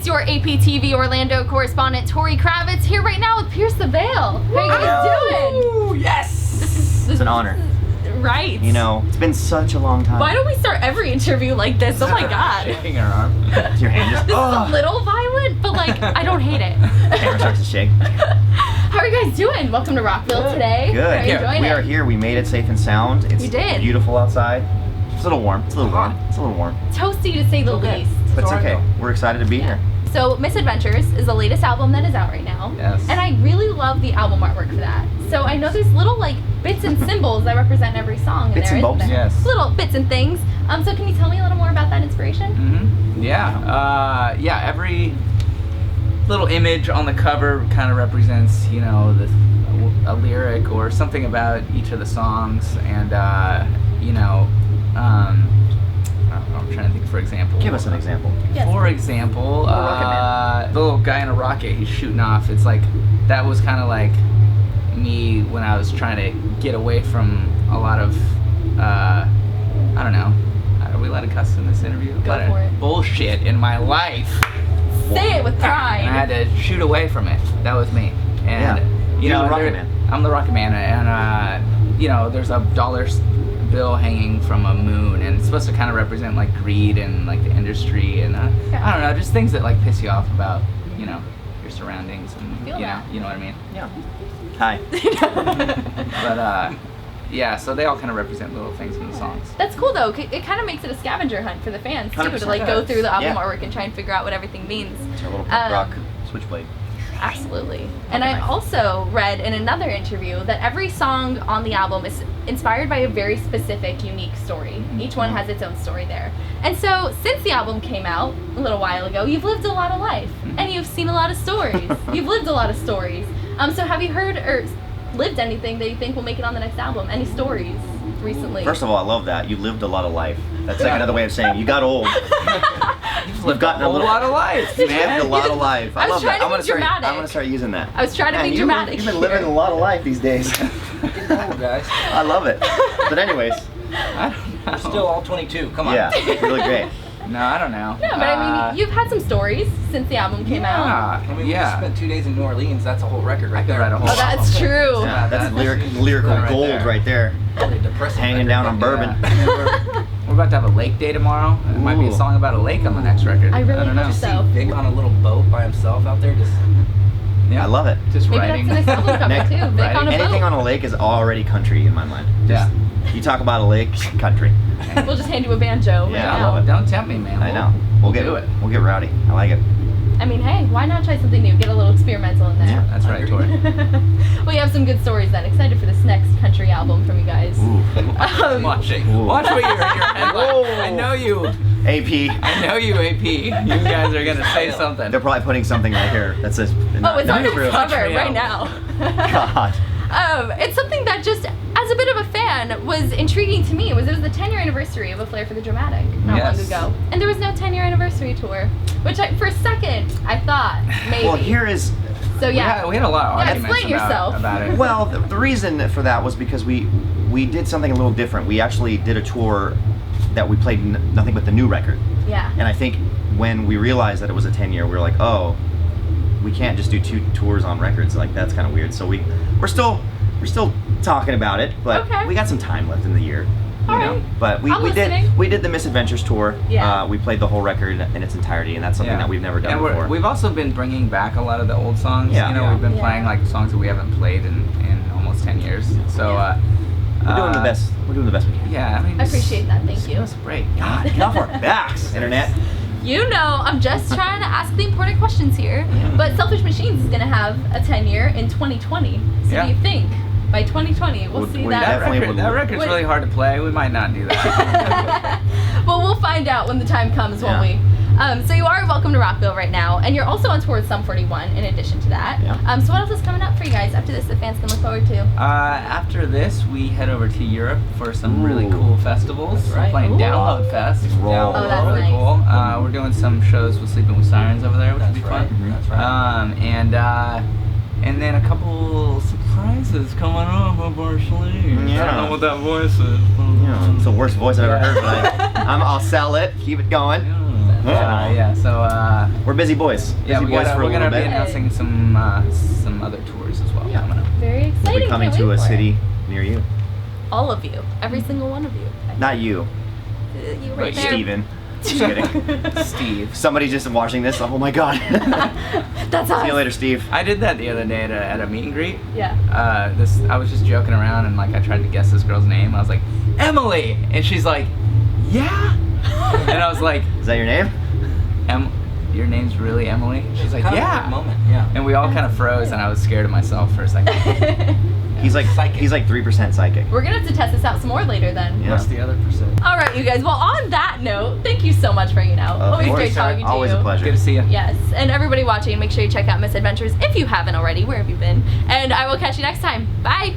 It's your APTV Orlando correspondent, Tori Kravitz, here right now with Pierce the Veil. How are you guys doing? Ooh, yes! It's an honor. Right. You know, it's been such a long time. Why don't we start every interview like this? Oh my god. Shaking her arm. Your hand just... This is a little violent, but like, I don't hate it. Camera starts to shake. How are you guys doing? Welcome to Rockville today. Good. How are you enjoying We it? are here. We made it safe and sound. It's We did. beautiful outside. It's a little warm. It's a little warm. It's a little warm. Toasty to say the least. But it's okay. We're excited to be here. So Misadventures is the latest album that is out right now. Yes. And I really love the album artwork for that. So I know there's little like bits and symbols that represent every song in Bits there, and isn't bobs. there? Yes. Little bits and things. So can you tell me a little more about that inspiration? Mm-hmm. Yeah. Every little image on the cover kind of represents, you know, a lyric or something about each of the songs, and you know, I don't know, I'm trying to think. For example, Give us an example. Yes. For example, Rocket the little guy in a rocket, he's shooting off. It's like that was kind of like me when I was trying to get away from a lot of I don't know. Are we allowed to cuss in this interview? Go for it. Bullshit in my life. Say it with pride. And I had to shoot away from it. That was me. And you You're know, the Rocket Man. I'm the Rocket Man, and you know, there's a dollar bill hanging from a moon, and it's supposed to kind of represent like greed and like the industry, and I don't know, just things that like piss you off about, you know, your surroundings, and Feel that. you know what I mean. Yeah. Hi. But yeah, so they all kind of represent little things in the songs. That's cool though. It kind of makes it a scavenger hunt for the fans too, to 100%. like go through the album Yeah. artwork and try and figure out what everything means. It's our little punk rock switchblade. Absolutely. And I nice. also read in another interview that every song on the album is inspired by a very specific, unique story. Each one has its own story there. And so, since the album came out a little while ago, you've lived a lot of life, and you've seen a lot of stories. You've lived a lot of stories. So have you heard or lived anything that you think will make it on the next album? Any stories recently? First of all, I love that. You lived a lot of life. That's like another way of saying you got old. You've gotten a lot of life, You man. lived a lot of life. I was love trying that. to be dramatic. I'm gonna start using that. I was trying to Man, be dramatic. You've been living a lot of life these days. Getting old, guys. I love it. But anyways, I don't know. We're still all 22. Come on. yeah, really great. No, I don't know. No, but I mean, you've had some stories since the album came out. I mean, we just spent 2 days in New Orleans. That's a whole record right I could there. write a whole Oh, that's true. Yeah, that's that's lyrical right gold there. right there. Really depressing Hanging record. down on bourbon. We're about to have a lake day tomorrow. It might be a Ooh. song about a lake on the next record. I really don't know. hope so. See Vic on a little boat by himself out there, just Yeah. I love it. Just Maybe writing. that's the next album cover Next- too. Vic writing. on a Anything boat. on a lake is already country in my mind. Yeah. You talk about a lake, country. We'll just hand you a banjo. Yeah, right I now. love it. Don't tempt me, man. I know. We'll get do it. We'll get rowdy. I like it. I mean, hey, why not try something new? Get a little experimental in there. Yeah. That's right, Tori. Well, you have some good stories then. Excited for this next country album from you guys. Watch it. Ooh. Watch what your headline. I know you. AP. I know you, AP. You guys are gonna say something. They're probably putting something right here that says. Oh, it's on the true. cover Country right album. now. God. It's something that just, as a bit of a fan, was intriguing to me. It was the 10-year anniversary of A Flair for the Dramatic not long Yes. ago. And there was no 10-year anniversary tour, which for a second I thought maybe. Well, here is. So yeah. We had a lot of Yeah, arguments explain yourself. about it. Well, the reason for that was because we did something a little different. We actually did a tour that we played nothing but the new record. Yeah. And I think when we realized that it was a 10-year, we were like, oh, we can't just do 2 tours on records. Like, that's kind of weird. So we're still talking about it, but Okay. we got some time left in the year. You All know? right. But I'm we listening. did the Misadventures tour. Yeah. We played the whole record in its entirety, and that's something that we've never done and before. we've also been bringing back a lot of the old songs. Yeah. You know, Yeah. we've been Yeah. playing like songs that we haven't played in almost 10 years. So We're doing the best. We're doing the best we can. Yeah, I mean, I appreciate that. Thank just you. give us a break. God, get off our backs, internet. You know, I'm just trying to ask the important questions here. But Selfish Machines is going to have a 10-year in 2020. So Yeah. do you think by 2020 we'll Would- see would that? definitely would- That record's Wait. really hard to play. We might not do that. Well, we'll find out when the time comes, won't Yeah. we? So you are welcome to Rockville right now, and you're also on tour with Sum 41 in addition to that. Yeah. So what else is coming up for you guys after this that fans can look forward to? After this, we head over to Europe for some really Ooh. cool festivals. That's right. We're playing Ooh. Download Fest. Roll. Oh, that's really nice. cool. We're doing some shows with Sleeping with Sirens over there, which That's will be right. fun. That's right. And then a couple surprises coming up our sleeves. I Yeah. don't know what that voice is. Yeah, it's the worst voice I've ever heard, but I'll sell it. Keep it going. Yeah. Yeah. So We're busy boys. yeah, Busy boys for a we're gonna little be bit. announcing some other tours as well coming up. Very exciting. We'll be coming Can't to wait a for it. city near you. All of you. Every single one of you. Not you, You right But there. Steven. Just kidding. Steve. Somebody just watching this. Oh my god. That's us. See you later, Steve. I did that the other day at a meet and greet. Yeah. I was just joking around and like I tried to guess this girl's name. I was like, Emily, and she's like, yeah. And I was like, Is that your name? Your name's really Emily? She's like, Kind of a yeah. weird moment, yeah. And we all kind of froze, and I was scared of myself for a second. He's like Psychic. He's like 3% psychic. We're gonna have to test this out some more later then. Yeah. What's the other percent? All right, you guys. Well, on that note, thank you so much for hanging out. Of Always course. great talking to Always you. a pleasure. Good to see you. Yes, and everybody watching, make sure you check out Misadventures if you haven't already. Where have you been? And I will catch you next time. Bye.